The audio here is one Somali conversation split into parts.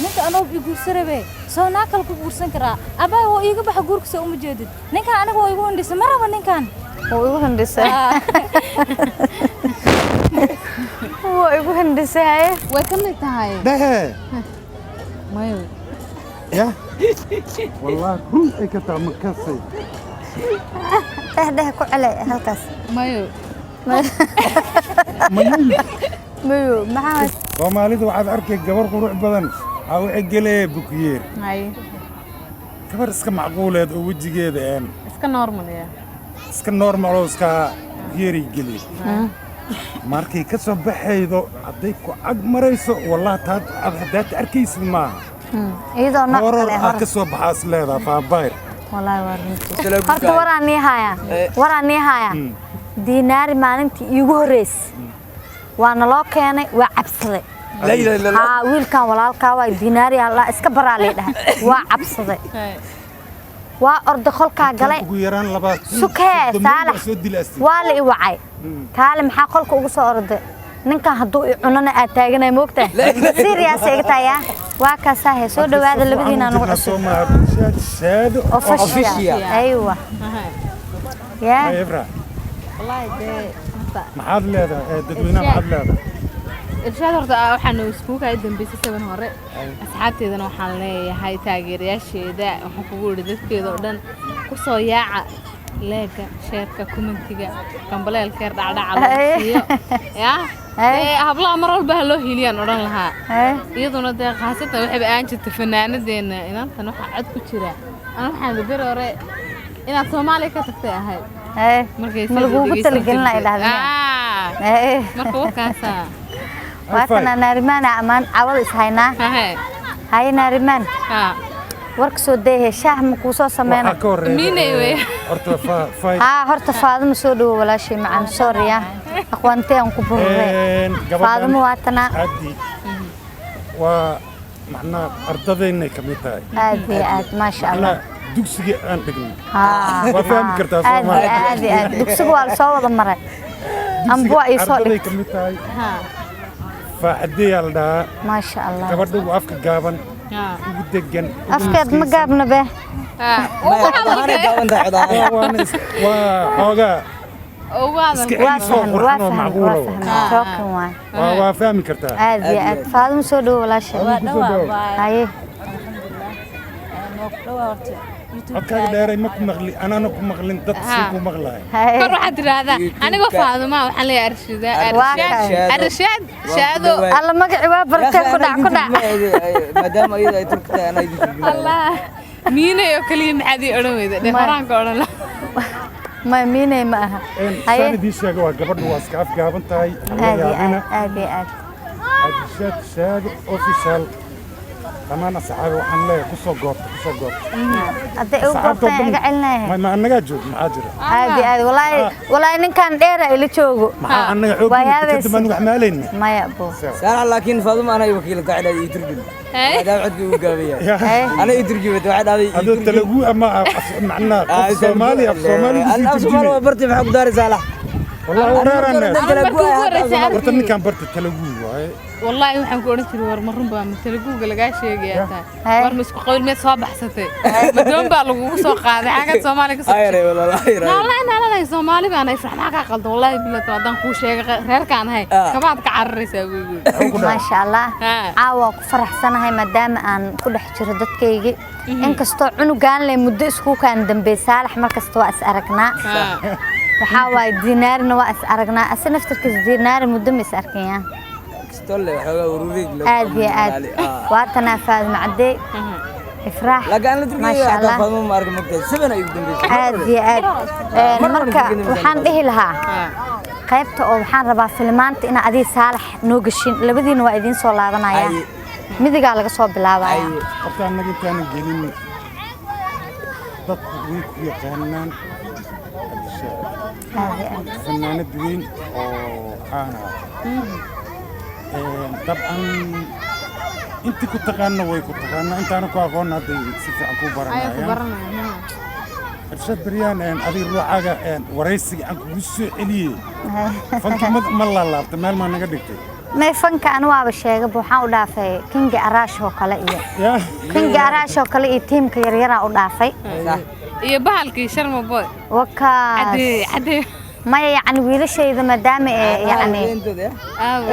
ninka anoo igu sarabe soo naakal ku guursan karaa abaa oo iiga bax guurka soo uma jeedid ninkan aniga oo igu hindhisay ma rabo ninkan oo igu hindhisay oo igu hindhisay way ka mid tahay ده mayo يا والله كل أي كتاب مكسي ده ku cali halkaas mayo mayo maxaa Soomaalidu waxaad arkay gabar qurux badan aw egelee bukiyeer hay gabar iska macquuleed oo wajigeeda iska normal ya iska normal oo iska yeeri geli markay ka soo baxaydo haday ku ag marayso wallahi taad hadaad arkaysid ma iyadoo nooc kale ah ka soo baxaas leedahay faabayr wallahi horta waraan haya diinaari maalintii iigu horeysay waana loo keenay waa cabsaday ها ويلكان walaalka waa diinaari alla iska baraale dhahay waa cabsaday waa ordo qolka galay ugu yaraan laba sukee saalax waa la i wacay kaale maxaa qolka ugu soo orday ninkan haduu i cunana aad taaganay moogtaa serious iga taaya waa ka sahay soo dhawaada labadiina nagu cusub shaado official aywa ya wallahi de maxaad leedahay dadweynaha maxaad leedahay إرشاد هرتا waxaan isku ka dambeysay saban hore asxaabteedana waxaan leeyahay taageerayaasheeda waxaan kugu wada dadkeeda oo dhan ku soo yaaca leega sheerka commentiga kambaleelka dhacdhaca iyo ya habla mar walba loo hiliyaan oran lahaa iyaduna de qaasatan waxay aan jirtay fanaanadeena inantan waxa cad ku jira aan waxaan bir hore inaad Soomaaliya ka tagtay ahay markay lagu talgalin la ilaalinaa marka wakaasa وأنا نارمان أمان عوض إسهاينا هاي نارمان ورك سوديه شاه مكوسو سمينا مين أيوة هرت فاضم سودو ولا شيء مع سوريا أخوانتي أنكو بروري فاضم واتنا ومعنا أرتضينا كميتاي عادي ما شاء الله دوكسي أن تقول وفهم كرتا سوما عادي دوكسي والصوت مرة أمبوا يصلي كميتاي فعدي على ما شاء الله كبرت وافك جابن ودقن أفكار ما جابنا به وحاجة وفاهم كرتا عادي فاضل مسودو ولا شيء هاي أكاد دايري مك مغلي أنا نك مغلين تتصيب ومغلاي كل واحد هذا أنا قفاض ما وحنا أرشاد شادو الله ما قعوا برتك كنا مدام أيضا يترك أنا يدي الله مين يأكلين عادي أروي ده فرانك أرولا ما مين معها هاي دي شيء جوا قبل واسكاف جابن تاي عادي شاد أوفيشال كمان أصحاب وحنا كسر قط أنت أوقف قعلنا ما أنا جود معاجر عادي والله إن كان ديره اللي تشوفه ما أنا عود كده ما نحملين ما يأبو سأل لكن فاضل أنا وكيل قاعد يترجم هذا عد وقابية أنا يترجم واحد هذا تلقوه أما معنا الصومالي أنا الصومالي برتي بحق دار صالح والله ورا ورتني كان برت تلقوه والله waxaan ku oran jiray war marun baa teleguuga laga sheegay war misku qowl meed soo baxsatay madoon baa lagu soo qaaday xaga Soomaaliga soo ayray wallahi Soomaali baan ay farxad ka qaldan wallahi billaah wadan ku sheegay reerkaan hay kabaad ka cararaysaa wiigu ma sha Allah caawa ku faraxsanahay maadaama aan ku dhex jiro dadkayga inkastoo cunugaan leh muddo isku kaan dambeey saalax markasta waa is aragnaa waxa way diinaarna waa is aragnaa asna naftirkiisa diinaar muddo ma is arkayaan استولى حاجة وروريك عادي واتنا فاز معدي إفراح ما شاء الله فاهم ما أرجع مكتب سبنا يقدم بس عادي مركا وحن به لها قيبت أو وحن ربع فيلمانت إن عدي صالح نوجشين لبدين وايدين صلابنا يا ميدي قال لك صوب بلابا يا أكان نجي كان جيلين تطويق يقانن فنان الدين أو أنا طبعا انت كنت تغنى وكنت تغنى انت انا كون هذه سيف عكو برنا ارشاد بريان ادي روحاga wareysiga aan ku soo celiyay fanka ma la laabta meel ma naga dhigtay ما فنك أنا وابشة بوحان ودافع كينج أراش هو كلا إيه كينج أراش هو كلا إيه تيم كيريرا ودافع iyo bahalkii sharma boy وكا عدي ما يعني ويلا شيء إذا ما دام يعني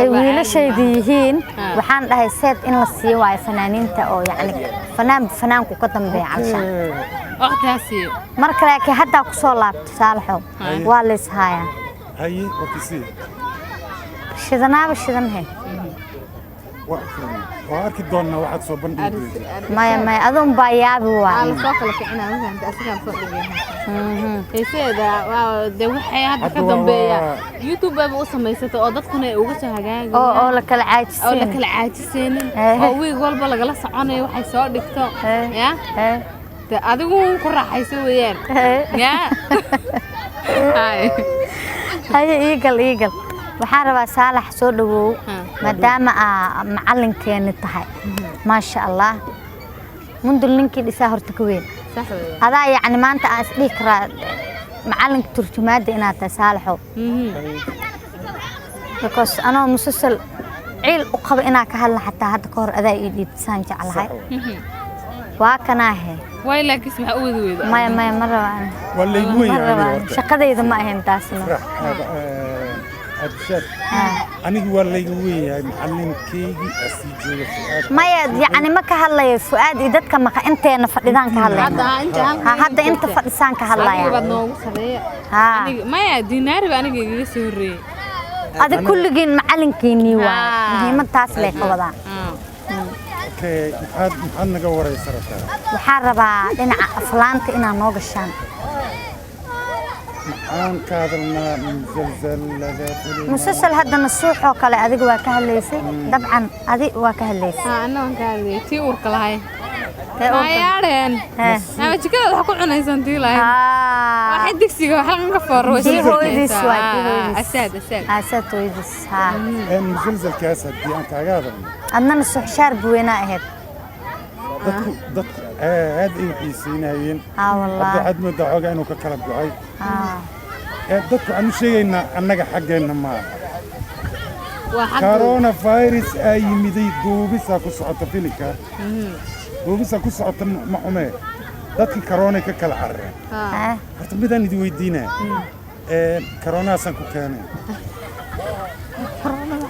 ويلا شيء ديهين وحان ده سيد إن السيا واي فنانين تأو يعني فنان كقدم بيه عشان وقتها سي مركلة كي حتى قصولات صالحو والس هاي هاي وكسي شذنا بشذن هي وأكيد دوننا واحد صوبن ما أظن باياب واي على سوق لك أنا مثلا أنت أسكان صوت بيها هيسيدا ده وحي هذا كدم بيا يوتيوب بقى أصلا ما يسيت أضدكنا وجسها جاي أو لك العاجسين أو لك العاجسين أو ويقول بلا جلس عنا وحي صار دكتور يا أدوم كل راح يسويين يا هاي إيجل waxaan rabaa saalax soo dhawow maadaama macallinkeena tahay ma sha Allah mundul ninkii dhisaa horta ka weyn sax weey hadaa yani maanta aan isdhihi karaa macallinka turjumaada inaad tahay saalaxo because anoo musalsal ciil u qaba inaa ka hadla xataa hadda ka hor adaa ii dhiibsaan jeclahay waa kanaahe way laakiin waxa uu weedo maya ma rabaan wala igu weyn shaqadayda ma ahayn taasna أبشر أنا والله يقوي معلم كيجي أسيجوا فؤاد ما يعني ما كهلا فؤاد إذا كم أنت أنا فدان كهلا هذا أنت فدان كهلا يعني ما يا دينار وأنا جيجي سوري هذا كل جين معلم كيني وهي ما تاسلك وضع أوكي محد نجور يسرتها وحاربة إن فلانت إن نوقشان أنا كادرنا مسلسل هذا النصوح وكله أذيك وكهليسي طبعا أذيك وكهليسي أنا وكهليسي تي وركلاهي ما يارين أنا كذا حكون عنا يسنتي لاي واحد دكسي وحنا نكفر وشي هو يدس أسد ويدس ها مسلسل كاسد دي أنت عجبني أنا نصوح شارب وينا أهد دك هذا يحسينين والله هذا عدم دعوة إنه ككلام دعاء دك عن شيء إن أنك حقنا ما كورونا فيروس أي مدي دوبس أكو صعدة فيلكا دوبس أكو صعدة معهم دك كورونا ككل عرّة هتبدأ ندوي دينا كورونا سانكو كانه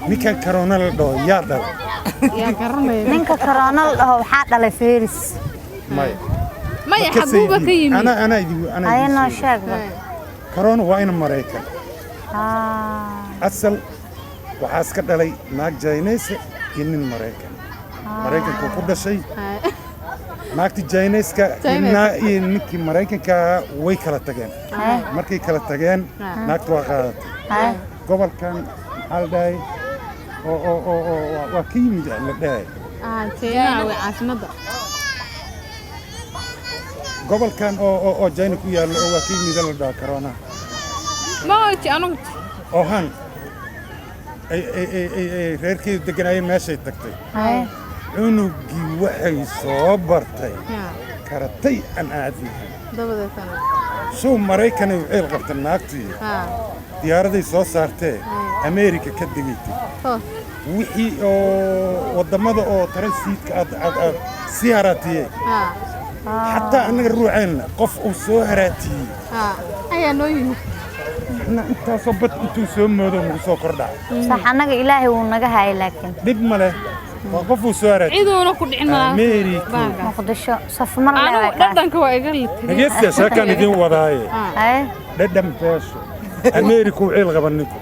ميكا كورونا لدو يا كورونا منك كورونا هو حاط على فيروس ما يحبوبك يمي أنا شاغل كورونا وين أمريكا أصل وحاسك علي ناك جاينيس ينن أمريكا كوكودا شيء ناك جاينيس كإننا إنك أمريكا كويكلا تجين مركي كلا تجين ناك توقعت قبل كان هالداي أو كيم جل داي تينا وعاصمة قبل كان أو جاينك ويا أو كيم جل دا كورونا ما أنت أنا هان أي غير كي دقناي ماشي تكتي إنه جوعي صبرتي كرتي أنا عادي دبده سنة شو مريكا نوعيل قبت الناقتي دياردي سو صارتي أمريكا كدقيتي وحي ودمده أو ترنسيت سياراتي حتى أنا الروعين قف أو سهراتي أي نوعي إحنا أنت صبت أنتو سمودو مقصو قردا صح أنا إلهي ونجاهي لكن دب مله وقفوا سهراتي عيدو نقول عنا أمريكا مقدشة صف مرة أنا ردن كواي قال لي نجست سكان يدين وضعي ردم فاشو أمريكا وعيل غبنكم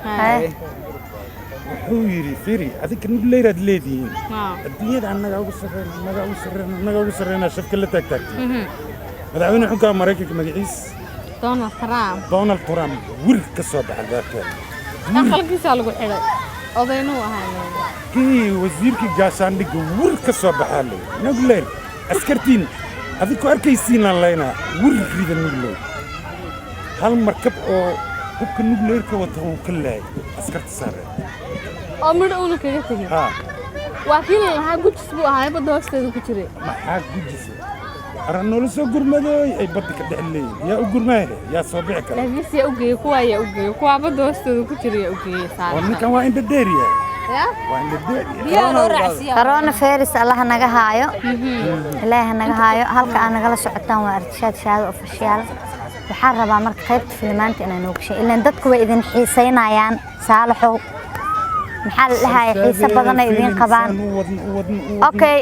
وحويري فيري هذيك الليلة دليدين الدنيا عنا نجاو سرنا شوف كل تكتك مدعوين حكام مريكا مجلس دونالد ترامب ورك الصباح الباكر دخل كيسا لقول حلا أضينو هاي كي وزيرك جاسان دق ورك الصباح اللي نقول لين أسكرتين هذيك أركيسين علينا ورك ريد نقول هالمركب أو ممكن نقول لك وتهون كله أسكرت سارة أمر أقول لك يا تجي وأكيد هاي بتشبه هاي بدوس تدو كتير ما حاج بجسد أرنو لسه قرمة أي بدك تحلي يا قرمة يا صبيعك لا بس يا أوجي كوا بدوس تدو كتير يا أوجي صار وأنا كان وين بالديرية يا وين الدنيا كورونا فيروس الله naga haayo ilaahay naga haayo halka aan nagala socotaan waa artishaad shaado official waxaan rabaa marka qaybta filmaanta inaan ugu sheego ilaa dadku way idin xiiseynayaan saalaxow maxaa la dhahay xiise badan ay idin qabaan okay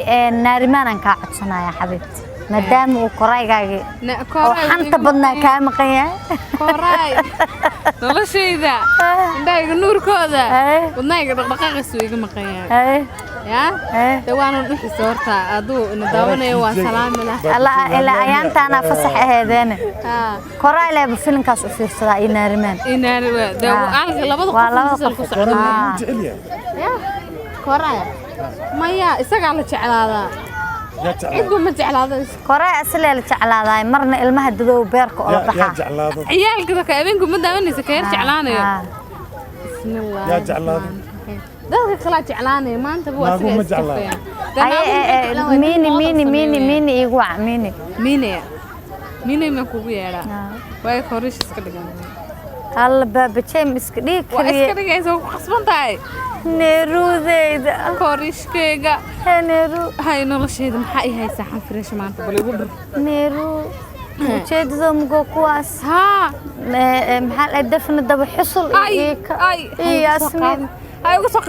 naarimaan aan ka codsanaya xabiibti maadaama uu koraygaagi oo xanta badnaa kaa maqan yahay koray noloshayda indhahayga nuurkooda wadnahayga dhaqdhaqaaqiisu iga maqan yahay ya dawaanu dhixisa horta aduu ina daawanayo waa salaami lah ilaa ayaantaana fasax aheedeen koray leeba filimkaas u fiirsadaa iyo naarimaan labada qof ku socda ya koray maya isagaa la jeclaadaa عيد ما جعلادة كورة أصله الجعلادة مرنا المها دذو بيرك أو ضحى عيال كذا كأبينكم مدة مني سكير جعلانة بسم الله يا جعلادة ده خلاص جعلانة ما أنت بو أصله ميني يقوع ميني ما كوبي لا واي خوريش سكدي هلا بابتشي مسكدي كريه مسكدي يسوق خصبان تاي نيرو زيد خوريش كيجا نيرو هاي نولشيد maxaa ay haysaa xanfresh maanta bal igu dhir نيرو ujeedada mugo kuwaas ها maxaa la dafna daba xusul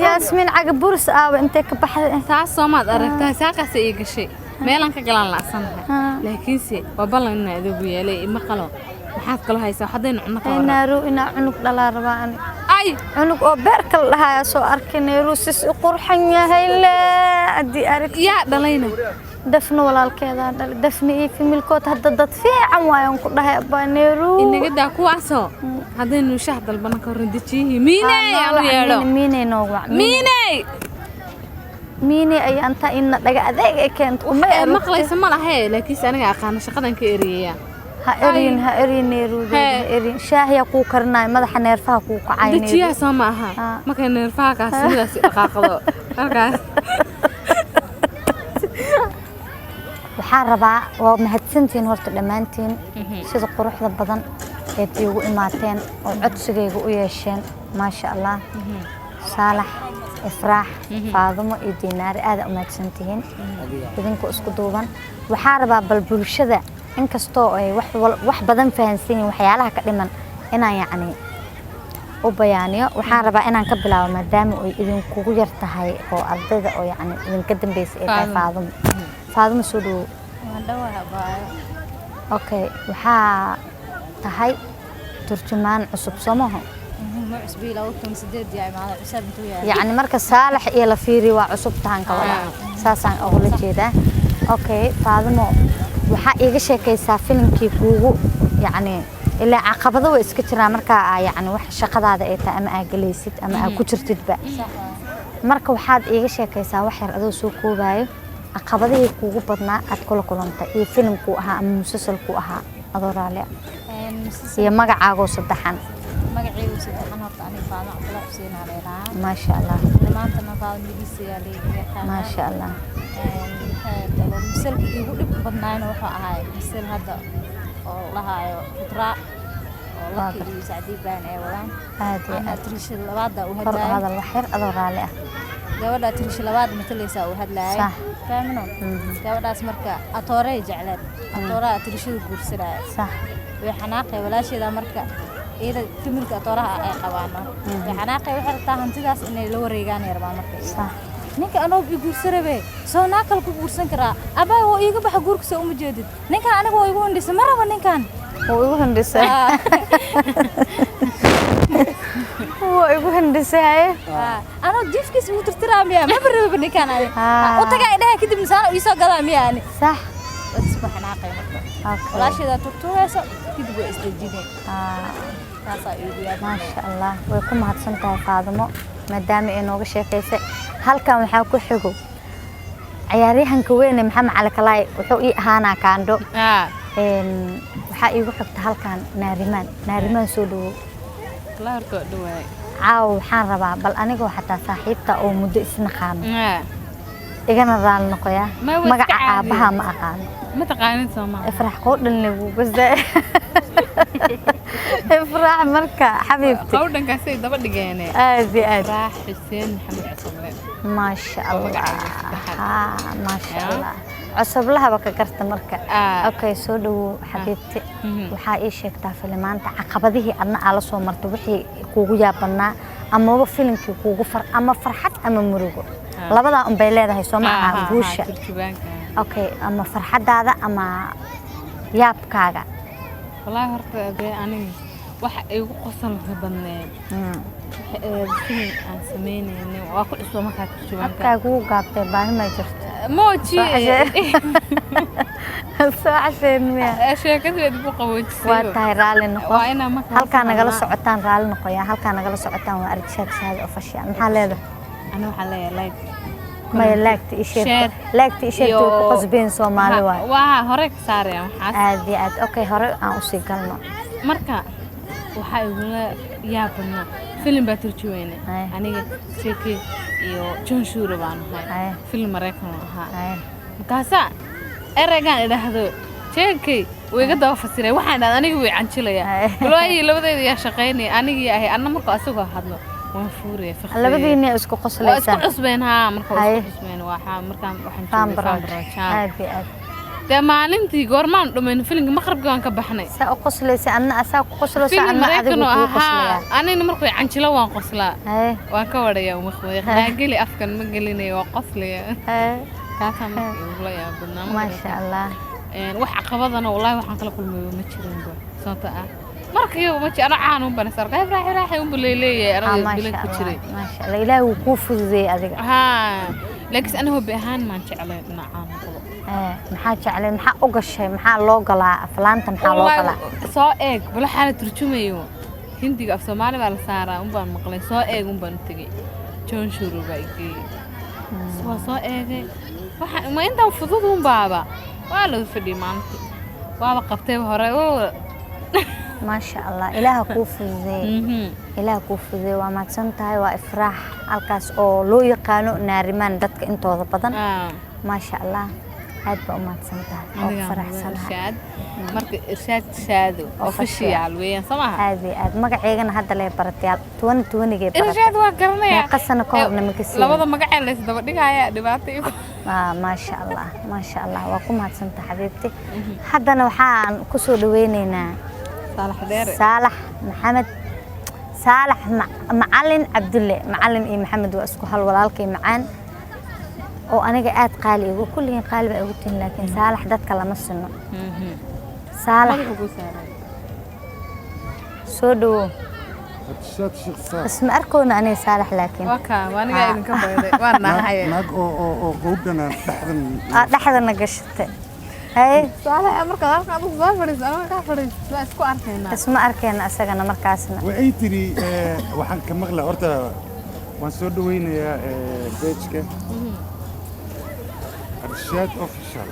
yaasmiin caga buris aaw intee ka baxday taas Soomaad aragtaa saaqas ay gashay meelan ka galaan laasanahay laakiin si waa balan in adugu yeelay ima qalo maxaad kala haysaa hadaynu cunno ka naaru ina cunug dhalaa rabaan ay cunug oo beerka la dhahayo soo arkay naaru sis qurxan yahay la adi arag ya dhalayna dafna walaalkeeda dhal dafna iyo familkood hadda dad fiican waayaan ku dhahay abaa naaru inaga daa kuwaaso hadaynu shaah dalbana ka rindijihi miinay aanu yeelo miinay nooga miinay ay anta in dhaga adeeg ay keento ma maqlaysa ma lahayn laakiin aniga aqaan shaqadan ka ereeyaa ha erin naaru erin shaahiya ku karnaa madaxa neerfaha ku kacay naaru dajiya sama aha marka neerfaha ka sidaas dhaqaaqdo markaas waxaan rabaa waa mahadsantiin horta dhamaantiin sida quruxda badan ee igu imaateen oo codsigayga u yeesheen ma sha Allah saalax ifraax faadimo iyo diinaari aad u mahadsantiin idinku isku duuban waxaan rabaa bal bulshada inkastoo ay wax badan fahansiin waxyaalaha ka dhiman inaan yacni u bayaaniyo waxaan rabaa inaan ka bilaabo maadaama ay idinku yar tahay oo ardayda oo yacni idinka dambeysay ay tahay faadimo soo dhow okay waxaa tahay turjumaan cusub somaho يعني مركز صالح إلى فيري وعصب تانك ولا ساسان أقول كذا أوكي فاضمو وحقيقة شيء كيسا فيلم كيفوه يعني إلا عقبضه وإسكترا مركا يعني وح شقة هذا إيتا أما أجلسيت أما أكتر تتبع مركا وحاد إيجا شيء كيسا وحير أدو سوكو باي عقبضه يكوه بدنا أتكل كلامته إيه فيلم كوها أم مسلسل كوها أدور عليه هي مجا عاقو صدحان magacaygu saddexan horta aniga faadmo Cabdullaahi Xuseen aleeraa ما شاء الله maantana faadmo midisiga leeyahay ما شاء الله misalka igu dhib badnaayna wuxuu ahaa misal hadda oo lahaayo fitraa oo la kiriyo Sacdii baan ee wadaan هذه atriisha labaada u هذا hadlaay الوحير أدور عليه gabadha atriisha labaad matalaysa u hadlaay صح faamino gabadhaas marka atoore jecleed atoora atriishada guursanay صح way xanaaqay walaasheeda marka إذا تملك أطراها أي قوانين حناقي وحرتها هنتداس إن لو ريجان يربا مركز صح نك أنا بيقول سربي سو ناكل كبر سنكرا أبا هو يجيب حجورك سو مجدد نك أنا هو يقول عندي سمرة ونكان هو يقول هندسة هو يقول هندسة أنا ضيف كيس وترترى ميا ما برد بنكان أنا وتجا إلها كده مسان ويسا قلا ميا يعني صح بس حناقي مركز ولا شيء ذا ترتوه سو كده بيستجيبين ما شاء الله ويكون مهتسنتها فاضمو مادام إنه شيء كيسة هل كان حاكو حقو عياريهن كوين محمد على كلاي وحقي هانا كاندو وحقي وحقت هل كان نارمان سودو لا ركض دواي عاو حان ربا بل أنيقو حتى صاحبتا أو مدو إسنخان إيغانا رال نقيا مقع بها ما أقان ما تقانين سوما افرح قول اللي بس افرح مركا حبيبتي قودن كاسي دبا دغينه ادي افرح حسين محمد عصام ما شاء الله ها ما شاء الله عصب لها بك قرت مركا اوكي سو دو حبيبتي waxaa ii sheegtaa filimaanta caqabadihii adna ala soo marto wixii kuugu yaabanaa ama filimkii kuugu ama farxad ama murugo labada un bay leedahay soo maaha guusha okay ama farxadaada ama yaabkaaga wallahi horta bee aniga waxa ay ugu qosol badneed filim aan sameynayno waa ku cusub markaa turjubaanka afkaaga ugu gaabtay baahi ma jirto موجي ساعتين مية sheekadu way ku qaboojisay waa tahay raali noqo waa ina markaa halka nagala socotaan raali noqo yaa halka nagala socotaan waa aragtida shaada official maxaa leedahay ana waxa leeyahay like ma laagti isheed ku qasbeen Soomaali waa hore ka saareen waxaas aad okay hore aan u sii galno marka waxa igu yaabana filim baa turjuweynay aniga sheekay iyo John Shuro baan ahay filim Mareykan ahaa markaasa eraygan idhaahdo sheekay way iga daba fasiray waxaan dhaad aniga way cancilaya walaahi labadeeda yaa shaqeynay aniga yahay anna marka asagoo hadlo waan fuurey fakhrey labadeena isku qoslaysan isku cusbeen ha marka isku cusbeen waxaan joogay aad maalintii goormaan dhumayn filimka maqribka waan ka baxnay saa qoslaysa anna asaa ku qoslaysa anna adigu ku qoslaya anina markay cancilo waan qoslaa waan ka wadaya maqway qaagili afkan ma gelinayo waa qoslaya kaasa markii la yaabna ma sha Allah wax caqabadana wallahi waxaan kala kulmay ma jirin sababta ah markii ma jiro aan u bana sarqay raaxay u buleeyay arag bilan ku jiray ma sha Allah ilaahu ku fududay adiga laakiin ana hubbi ahaan ma jeclay dhinacaan maxaa jeclay maxaa u gashay maxaa loo galaa aflaanta maxaa loo galaa soo eeg bal xaalad turjumayo hindiga af Soomaali baa la saaraa baan maqlay soo eeg baan tagay John Shuro baa igay soo eegay waxa ma inta fudud baaba waa la fadhi maanta waa qabtay hore ما شاء الله إله كوفزي إله كوفزي وما تسنتهاي وإفراح الكاس أو لو يقانو نارمان دتك أنتو ضبطن ما شاء الله هاد بقى تسنتهاي أو فرح سنها مرك إرشاد شادو أوفيشيال وين سماها هذه مقعينا هذا اللي برتيال تواني جيب إرشاد وقرنا يا قصنا كورنا مكسين لبضة مقعي ليس دبرديك هاي دباتي ما شاء الله ما شاء الله وقوم هتسنت حبيبتي حدا نوحان كسو دوينينا صالح محمد صالح معلن عبد الله معلن إيه محمد واسكو هالولالكي معان وأنا قاعد قالي وكلهم قالوا بقولتين لكن صالح ده كلام السنة صالح سودو اسم أركون أنا صالح لكن وأنا قاعد نكبر وأنا هاي أو قودنا لحظة قشت هاي صالح أمرك أنا ظافرز أنا كافرز لا اسكو أركينا اسم أركينا أسجنا مركزنا وأي تري وحن كمغلا أرتا وانسودو وين يا بيتشك إرشاد أوفيشال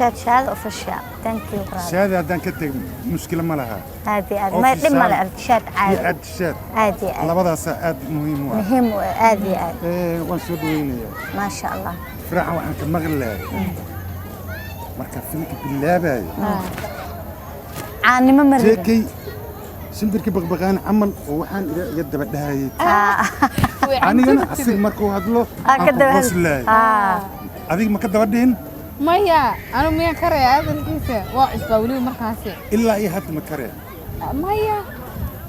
إرشاد أوفيشال ثانك يو إرشاد هذا كتير مشكلة ما لها هذه ما لما الإرشاد عادي إرشاد عادي الله بدأ ساعات مهم عادي وانسودو وين يا ما شاء الله فرح وحن كمغلا marka filmka bilaabay aan ma marin jeekay shimbirka baqbaqaan amal oo waxaan iga daba dhaayay anigana asig markuu hadlo ka daba adig ma ka daba dhihin maya anu miya karaya adalkiisa waa cusba wali markaasi ilaa iyo hadda ma karaya maya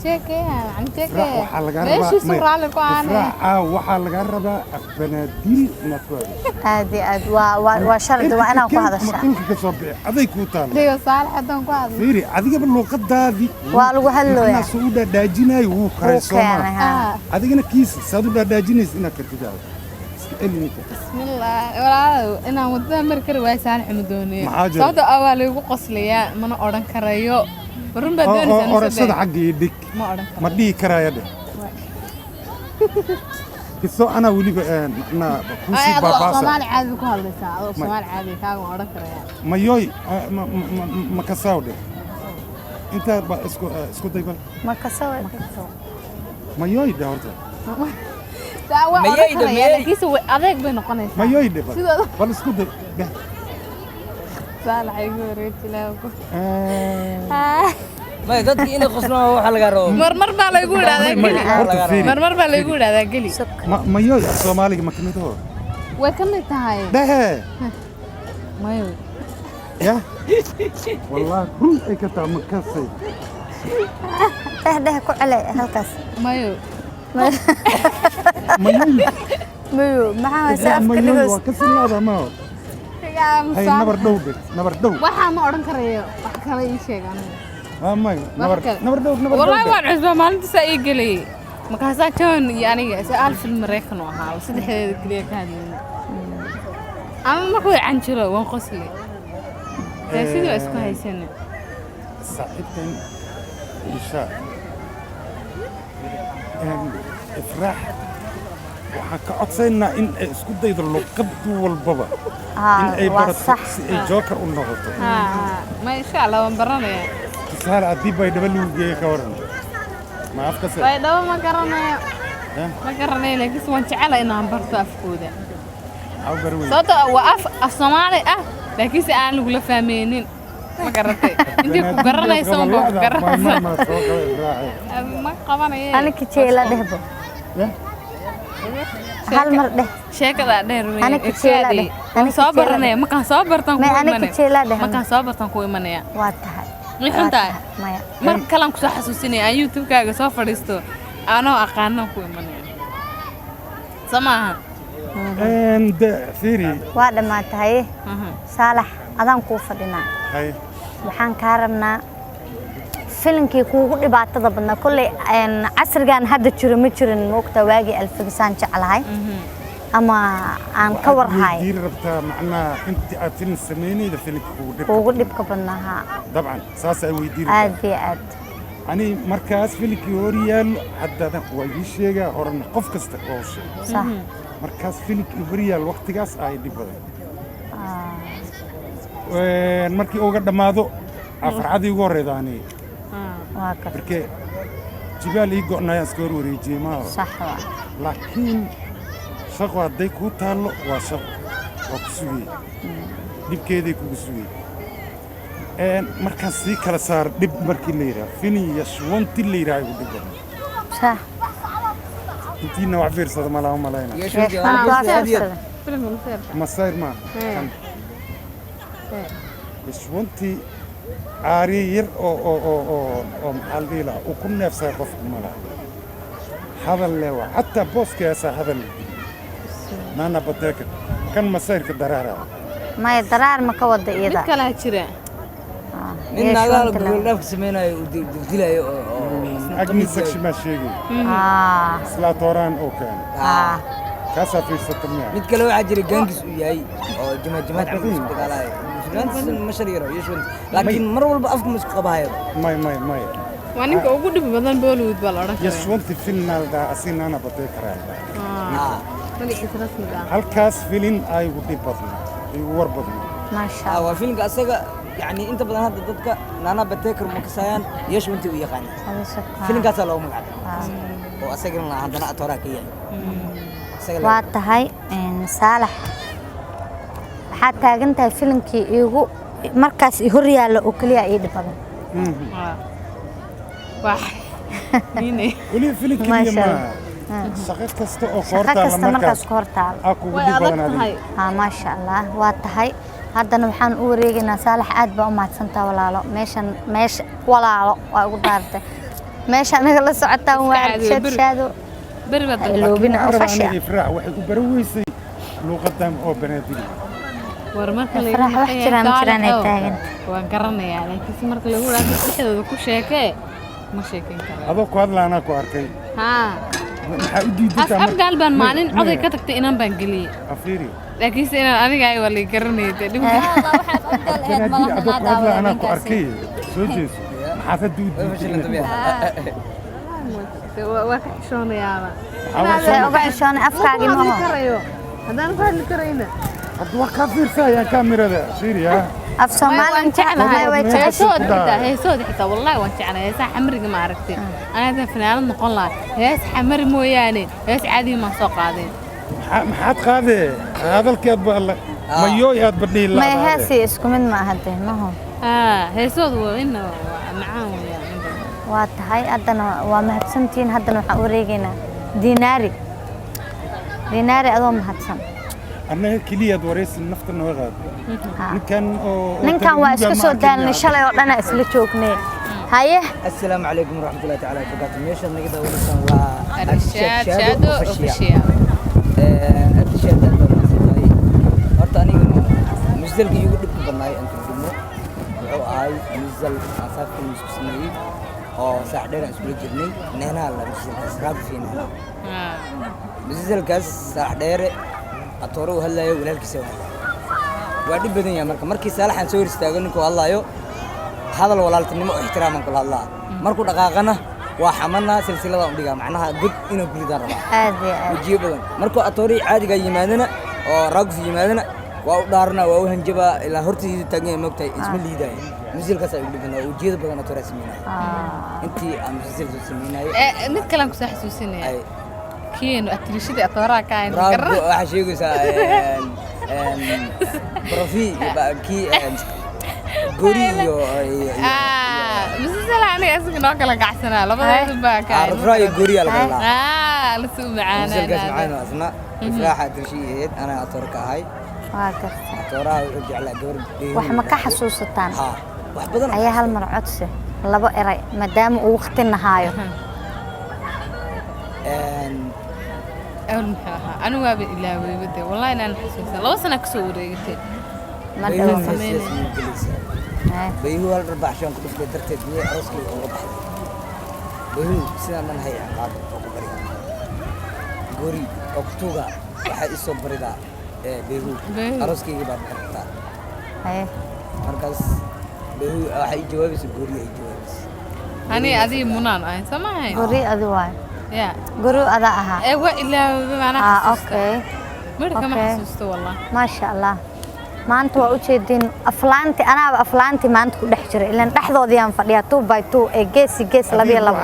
jeekay aan jeekay waxa laga rabaa waxa laga rabaa afbanaadil natwaa aadi waa shardi waa inaan ku hadashaa ka soo bixi aday ku taal diga saalax hadan ku hadlo fiiri adiga luqadaadi waa lagu hadlooyaa soo dhadhaajinay wuu karay Soomaali adigana kiis soo dhadhaajinays ina ka tidaado bismillah walaalo inaan wadada mar kar waay saalax mudooniyo sababta awaal igu qoslaya mana oran karayo ورن بدون سنة أرسل حقي ديك ما دي كرايا ده كسو أنا ولي أنا كوسي باباسا سومال عادي بكون لسا سومال عادي كاغو أورن كرايا ما يوي ما كساو ده أنت اسكو دايبل ما كساو ما يوي ده ورده ما يوي ده يعني كيسو أذيك بينو قنيس ما يوي ده بل اسكو ده صالح يقول ريت لاوكو ما dadkii inay qoslaan waxa laga rabo marmar baa la igu yiraahdaa marmar baa la igu yiraahdaa gali mayo Soomaaliga ma kamid oo way kamid tahay dhahe mayo ya wallahi run ay ka taa makasay dheh ku cali halkaas mayo mayo maxaa saaf ka dhigos waa ka sinada ma hay nabar dhow waxa ma oran karayo wax kale ii sheegan mayo nabar dhow wallahi waan cusba maalinta saa ii galay markaas John iyo aniga su'aal film Mareykan oo ahaa saddexdeeda kaliya ka hadlayna ama ma ku canjiro waan qosli sidoo isku haysan saaxiibtan isha ifraax waxaan ka codsaynaa in ay isku daydo luqad walbaba in ay barato si ay joker u noqoto ma insha Allah waan baranayaa tusaale haddii bay dhaba lagu geeyo ka waran ma afka se bay dhaba ma garanayo laakiin waan jecelahay inaan barto afkooda sababta waa af Soomaali ah laakiin si aan lagu la fahmeynin ma garatay intii ku garanayso ma garanayso ma qabanayo aniki jeela dhehbo hal mar dheh sheekada dheer weyn aniki jeela dheh aan soo baranaya ma kan soo bartan ku imanaya aniki jeela dheh ma kan soo bartan ku imanaya waa tahay xunta maya mar kale ku soo xasuusinaya aan YouTube kaaga soo fadhiisto aanoo aqaano ku imanaya samaha fiiri waa dhamaatay Saalax adaan ku fadhinaa waxaan ka rabnaa filimkii kuugu dhibaatada badnaa kulay casrigan hadda jiro ma jirin moogta waagi alfigisaan jeclahay ama aan ka warhaay diir rabtaa macnaa intii aad film sameynayda filimka kuugu dhibka badnaa dabcan saas ay weydiin aad iyo aad ani markaas filimkii hor yaal hadda waa ii sheegaa horan qof kasta oo sax markaas filimkii hor yaal waqtigaas ay dhib badan markii uga dhamaado farxadii ugu horeedaani waa ka markii jibaal ii go'nayaan iska wareejiyay ma sax laakiin shaqo hadday ku taalo waa shaqo oo ku sugay dibkeedii kugu sugay markaan sii kala saar dhib markii la yiraahdo filim yashwanti la yiraahdo dhib badan sax intiina wax fiirsada ma laha malayna masayr ma yashwanti aari yar oo maxaldiila oo ku neefsay qofka mala hadal leewa hatta booskiisa hadal nana bateeka kan masayrka daraara ma daraar ma ka wada iyada mid kala jira nin naagaal gurulaf sameeynaayo u dilaayo oo agni section ma sheegay isla tooraan oo kan kaasa fiirsata mid kale waxa jira gaangis u yahay oo jamaad cabdi dagaalay ما شريره يشون لكن مره والبا افكم اسكو قبايو ماي وانك ugu dhib badan Bollywood baa la oran karaa yashwanti final da asina ana batay karaa magaciisa rasmiga halkaas filin ay ugu dhib badan ay war badan ma sha Allah waa filimka asaga yani inta badan hadda dadka nana batay kar ma kasayaan yashwanti u yaqaan filimkaas loo magacaabay oo asagana hadana atoora ka yahay waa tahay Saalax waxaad taagan tahay filimkii iigu markaas i hor yaalla oo kaliya ii dhibadan weli filimkii ma shaqo kasta oo markaas ku hortaal way adag tahay ma sha Allah waa tahay haddana waxaan u wareegaynaa Saalax aad baa u mahadsantaa walaalo meesha walaalo waa ugu daartay meesha anaga la socotaa waa shaado bari bad loobina oo fasha ifraax waxay u baraweysay luqadan oo banaadiri war marka la yiraahdo waan garanayaa laakiin marka lagu raado dhexdooda ku sheekay ma sheekin karo adoo ku hadlaana ku arkay waxa u diiday afgal baan maalin coday ka tagtay inaan baan galiyay afiri laakiin si inaan aniga ay wali garanayay dib adoo ku arkay soo jeeso maxaa ka diiday waa ka xishoonayaa uga xishoon afkaagi ma karayo hadaan ku hadli karayna hadda wax ka fiirsayaan kaamirada fiiriya af Soomaalian jeclahay way heesood xitaa wallahi waan jeclahay heesaha xamriga ma aragtay anaada fanaanad noqon lahaa hees xamri mooyaane hees caadi ma soo qaadeen maxaad qaadee hadalkeed ba alla mayoy aad badhiin ma heesi isku mid ma ahade ma ho heesood waa in macaan weeyaan waa tahay haddana waa mahadsantihiin haddana waxaan wareegaynaa dinaari adoo mahadsan annaga keliyaad waraysi nafta noo qaado ninkan waa iska soo daalnay shalay oo dhan isla joognay haye assalaamu calaykum waraxmatullaahi tacaala wabarakaatu meesha naga daawanaysan waa Shaado official abdishaad horta aniga musalka igu dhibka badnaay aan turjumo wuxuu ahay musal aan saafka isku sameeyey oo saax dheer aan isula jirnay neenaha la musalkaas raab fiina musalkaas saax dheere atooro u hadlayo walaalkiisa waa dhib badan yahay markii saalaxan soo hor istaago ninkuu hadlaayo hadal walaaltinimo oo ixtiraaman kula hadlaa markuu dhaqaaqana waa xamana silsilada u dhigaa macnaha god inuu guridaan rabaa aad iyo aad wajiyo badan markuu atoori caadiga yimaadana oo raagfi yimaadana waa u dhaarna waa u hanjaba ilaa hortiisa taagan moogtahay isma liidaay musalkaas ay u dhibanaa wajiyada badan atoora sameynaa intii aan musalka sameynaayo mid kale aan ku soo xasuusinaya kiinu atrishada atooraa ka ayn raab waxa sheegaysaa profi ki gori iyo misala aniga asiga noo kala gacsanaa labadooda baa ka ayn raayo gori ala kala la soo macaana musalkaas macaana asna ifraaxa atrishi ana atoor ka ahay waa gartay atooraha u jeclaa gabar wax ma ka xasuusataan wax badan ayaa hal mar codsi laba eray maadaama uu waqti nahaayo أول محاها أنا وابي إلا ويبدأ والله أنا حسوسة لو سنة كسور ريتي ما بيهو تسمين بيهو الربع شلون كنت في درتي بيه عرسكي وضح بيهو سنة من هي عقاب وقبري غوري أكتوغا واحد يصبر ده بيهو عرسكي يبقى بحرتا ايه مركز بيهو واحد يجاوب غوري يجاوب أنا أدي منان أي سمعي guri adi waay يا guri ada ahaa إيه إلا بمعنى okay مرة كم Okay. حسوسته والله maasha allah maanta waa u jeedin aflaanti anaaba aflaanti maanta ku dhex jiray ilaan dhexdoodii aan fadhiyaa 2 by 2 ee gees labiyo laba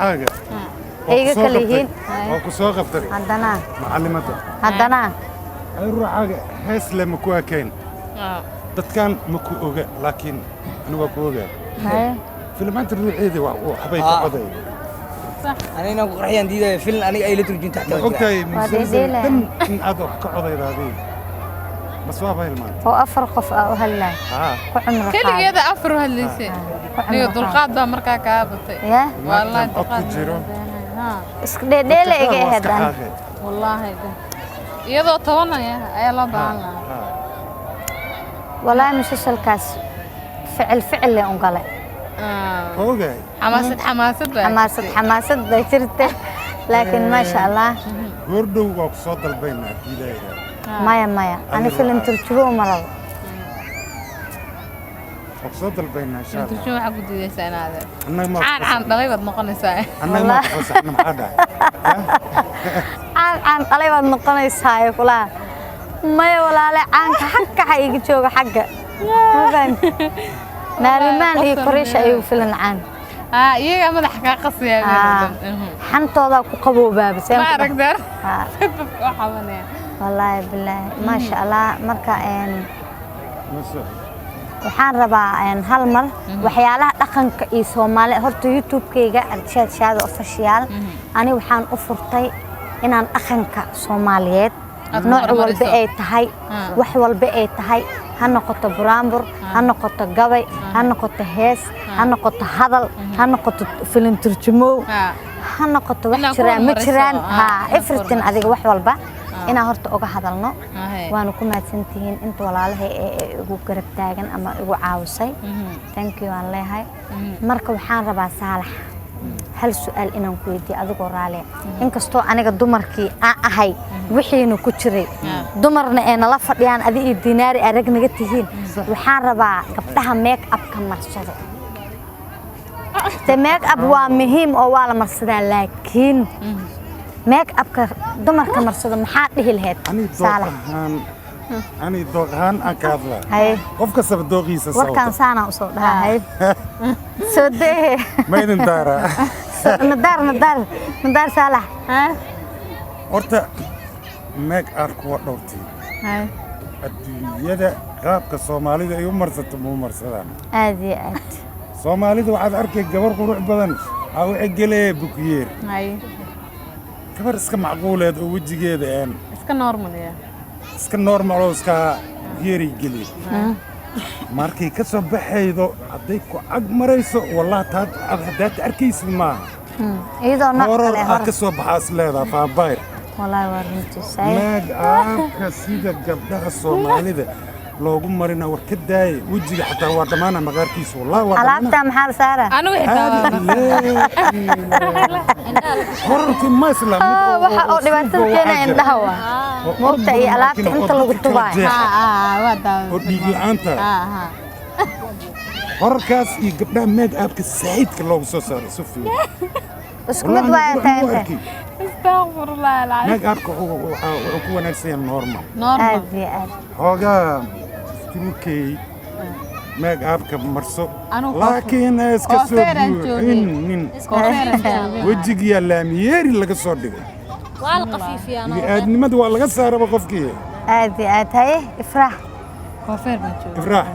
iga kala yihiin waa ku soo qabtay haddana macallimada ay ruuxaaga hees le ma ku akayn dadkan ma ku oga laakiin anigu waa ku ogaa filmaanta ruuxeedii waxbay ka coday أنا قرحيان دي فيلم أنا أي لتر جنت تحت اوكي مسلسل دم إن هذا كعضي هذه بس ما باين مان oo afar qof ah u hadlay ku cumro كل هذا أفر هالليسين نيو دلقات ده مركا كابتي يا والله دلقات isku dheedheele iga ahadan والله ده يدو تونا يا أي الله بعنا والله مسلسلkaas ficil le on galay اوكي حماسة bay jirtay laakiin ma sha Allah gordhow waa ku soo dalbaynaa diilayga maya ani filim turjubo ma rabo waa ku soo dalbaynaa insha Allah turjubo waxa ku diidaysaa inaad annaga ma aan dhalay wad noqonaysaa annaga ma fasaxna maxaa dhahay aan dhalay wad noqonaysaa kula maya walaale caanka xagga iga jooga xagga naarimaan iyo koreesha ayuu filan caan iyaga madax ka qasaya xantooda ku qaboobaaba ma aragdar waxa wanaa wallahi billahi ma sha Allah marka waxaan rabaa hal mar waxyaalaha dhaqanka iyo Soomaali horta YouTube-kayga Shaado official ani waxaan u furtay inaan dhaqanka Soomaaliyeed nooc walba ay tahay wax walba ay tahay ha noqoto buraanbur ha noqoto gabay ha noqoto hees ha noqoto hadal ha noqoto filim turjumo ha noqoto wax jiraan ma jiraan everything adiga wax walba inaan horta uga hadalno waanu ku mahadsantihiin inta walaalahay ee ugu garab taagan ama ugu caawisay thank you aan leeyahay marka waxaan rabaa Saalax hal su'aal inaan ku weydiiyo adigoo raali inkastoo aniga dumarkii aan ahay wixiina ku jiray dumarna ee nala fadhiyaan adii iyo dinaari arag naga tihiin waxaan rabaa gabdhaha make up ka marsado make up waa muhiim oo waa la marsadaa laakiin make up ka dumarka marsado maxaa dhihi lahayd Saalax ani dooqaan aan ka hadlaa qof kasta dooqiisa soo warkaan saana u soo dhahay soo dee ma idin daara nadar Saalax horta make up kuwa dhowrtii adduunyada qaabka Soomaalida ay u marsato ma marsadaan aad iyo aad Soomaalida waxaad arkay gabar qurux badan أو عجلة بكير هاي كبر اسك معقولة وجهي جدا اسكا نورمال يا اسك نورمال اسك يري جلي markay ka soo baxaydo haday ku ag marayso wallahi taad hadaad arkaysid ma iyadoo nooc kale hor ka soo baxaas leedahay faabayr wallahi waa runtii saay maag aabka sida gabdhaha Soomaalida loogu marina war ka daay wajiga xataa waa dhamaana maqaarkiisa wallahi waa alaabta maxaa la saaraa anu horti ma isla waxa oo dhibaatada keenaya indhaha waa moogta iyo alaabta inta lagu tubaayo waa daawo oo dhiig la'aanta horkaas iyo gabdhaha maag aabka saayidka loogu soo saaray Sofia isku mid waa tahay استغفر الله العظيم maag aabka wuxuu ku wanaagsan normal نورمال hooga turkey maag aabka marso Anu laakiin iska soo buuxin wajiga laamiyeeri laga soo dhigay waa la qafiifiyaan aadnimada waa laga saaraba qofkii aad tahay ifraax كوفير بنشوف ifraax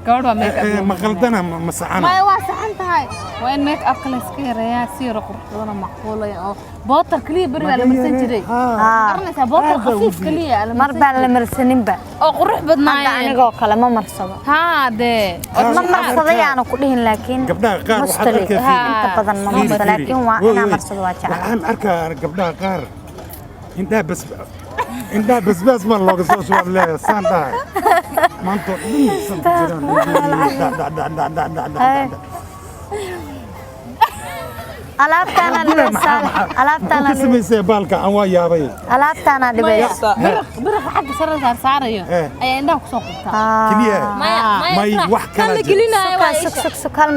gabadh waa make up ma qaldana ma saxana ما waa saxan tahay waa in make up kale iska yareeyaa si yar qurxoon macquul ah oo bootar kaliya bari la marsan jiray qarnaysa bootar khafiif kaliya mar baan la marsanin ba oo qurux badnaayeen anigoo kale ma marsado ha de ma marsado yaana ku dhihin laakiin gabdhaha qaar waxaad arkaysaa inta badan ma marsado laakiin waa inaan marsado waa jecel waxaan arkaa gabdhaha qaar indhaha basbaas ma looga soo soo leeyahay saan dhahay maanta dhin san jiraan alaabtaana alaabtaana sameysay baalka aan waa yaabay alaabtaana dhibay biriq xagga sare saarayo ay indhaha ku soo qabtaa kaliya may wax kala suk hal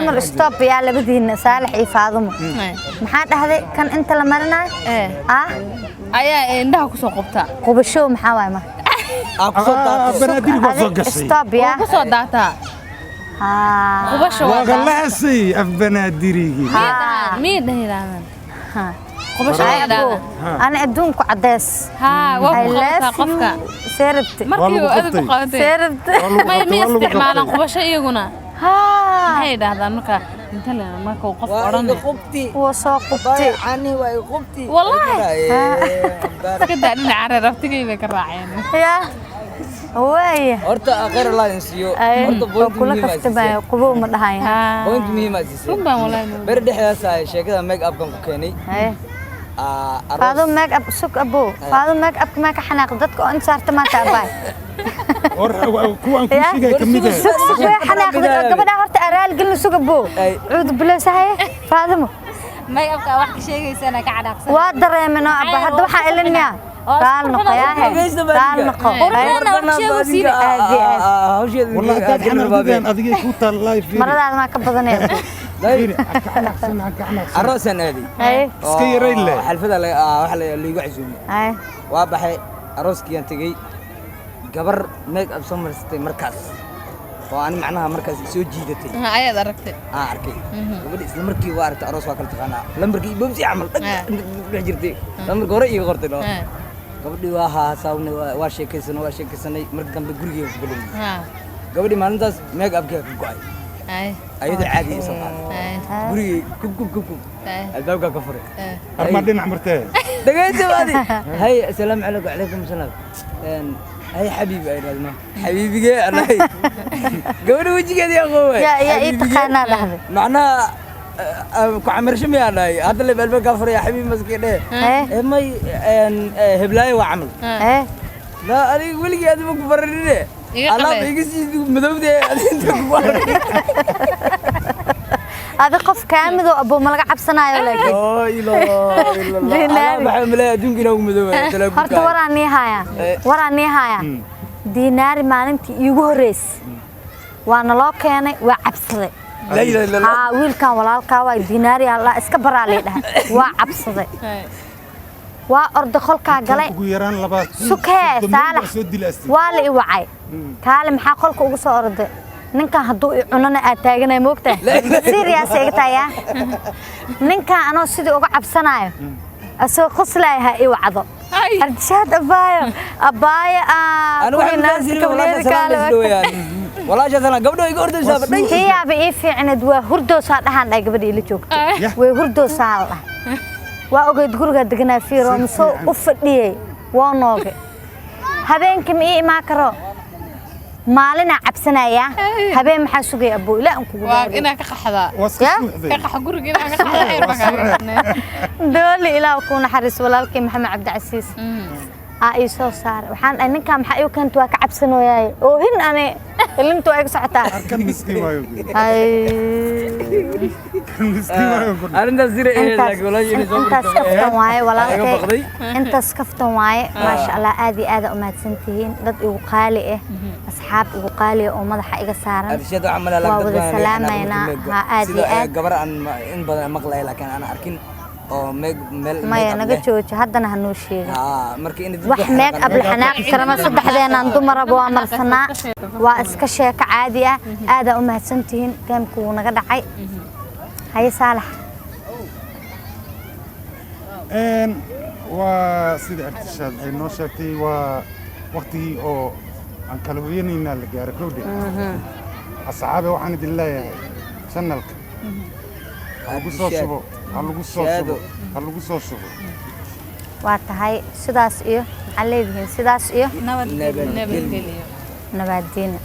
mar stop yaa labadiina Saalax iyo Faadumo maxaa dhahday kan inta la marinayo ayaa indhaha ku soo qabtaa qubasho maxaa waay ma banaadir waa soo gashay stop yaa ku soo daataa qubasho waa galaasay af banaadirigi mid dhayraadan qubasho ana adduunku cadeys waa ku qabtaa qofka seerabti markii uu aad ku qaatay seerabti ma isticmaalaan qubasho iyaguna maxay dhahdaan marka inta la marka qof oran waa soo qubtay ani way qubti wallahi ka daadin carar raftigayda ka raaceen ya waaya horta aqar la insiyo horta boonta kula kastabay qubo ma dhahayn boonta muhiim ah sii runbaan wallahi ber dhexdaas ay sheekada make up kan ku keenay Faadumo make up suk abo Faadumo make up ma ka xanaaq dadka oo insaarta ma taabay kuwan ku shigay kamid ah suk xanaaq gabadha horta araal gal suk abo cuud bilasahay Faadumo make up ka wax ka sheegaysana ka cadaaqsan waa dareemino abba hadda waxa ilmiya قال نقياه قال نقو والله تاجنا بدين أديك كوتا لايف مرة ما كبدنا الرأس هذه سكير إلا حلفة اللي يقعزوني وابحي الرأس كي أنتجي قبر ميك أب سمر ستي مركز وأنا معناها مركز سو جيدتي أيه دركت أركي وبدي لمركي وارت الرأس واكل تخانا لمركي بمسي عمل رجرتي لمركي ورقي غرتي له gabadhii waa haasaawna waa sheekaysanay markii dambe gurigeeda ku galay gabadhii maalintaas make up ka go'ay ayada caadi ah soo gurigii kub albaabka ka furay arma dhinac martay dagayta baadi hay assalaamu alaykum salaam hay xabiibi ay raadno xabiibige anay gabadhii wajigeeda yaa qooway yaa taqaana dhahday macnaa ku amarshim yaa dhaay hadda la balba ka furay xabiib maskiide may heblaay waa amal la adiga waligeed adiga ku baranine Allah iga sii madawde adiga ku baran هذا قف كامل أبو ملقى عبسنا ولا كي الله بحمله أدونك نوم مذوب هرت ورا النهاية دينار ما أنت يجورس وأنا لا كان وعبسله لا لا لا ويل كان ولا الكوا ديناري الله اسكبر عليه ده وعبسله وأرد خلك جلي سكه صالح والي وعي كلام حقلك وقص أرد ninka haduu cunana aad taaganay moogta serious ay taaya ninka anoo sidii uga cabsanayo asoo qoslaayaha i wacdo arshad abaayo anu waxaan naasi kawleed kale walaashaasana gabdho iga ordaysaa badhay tiyaaba ii fiicneed waa hurdoosaa dhahaan dhahay gabadha ila joogto way hurdoosaa la dhahay waa ogeyd guriga deganaa fiiro masoo u fadhiyey waa nooge habeenkii ma ii imaan karo maalina cabsanaya habeen maxaa sugay abbo ilaa aan kugu waa inaa ka qaxdaa ka qax guriga inaa ka qaxdaa dooli ilaa ku naxariis walaalkii maxamed cabdi casiis ii soo saar waxaan ay ninka maxaa uu kantu waa ka cabsanooyay oo hin ane ilintu ay socotaa kan miskiin waayo ay kan miskiin waayo arintaas sire ee laakiin walaahi intaas kaftan waaye walaalkay intaas kaftan waaye maasha Allah aad iyo aad u mahadsantihiin dad igu qaali ah asxaab igu qaali oo madaxa iga saaran abshada amala la wada salaamayna ha aad iyo aad gabar aan in badan maqlay laakiin aan arkin oo meel maya naga joojo haddana hanoo sheegin markii in wax meeg abla xanaaq karama saddexdeenaan dumaraba waa marsanaa waa iska sheeko caadi ah aad u mahadsantihiin gaamku wuu naga dhacay haye saalax waa sida artishaad ay noo sheegtay waa waqtigii oo aan kala hoyanayna la gaaro kowdhe asxaabe waxaan idin leeyahay channelka lagu soo shubo lagu soo shubo waa tahay sidaas iyo maxaa leedihiin sidaas iyo nabadgelyo nabadgelyo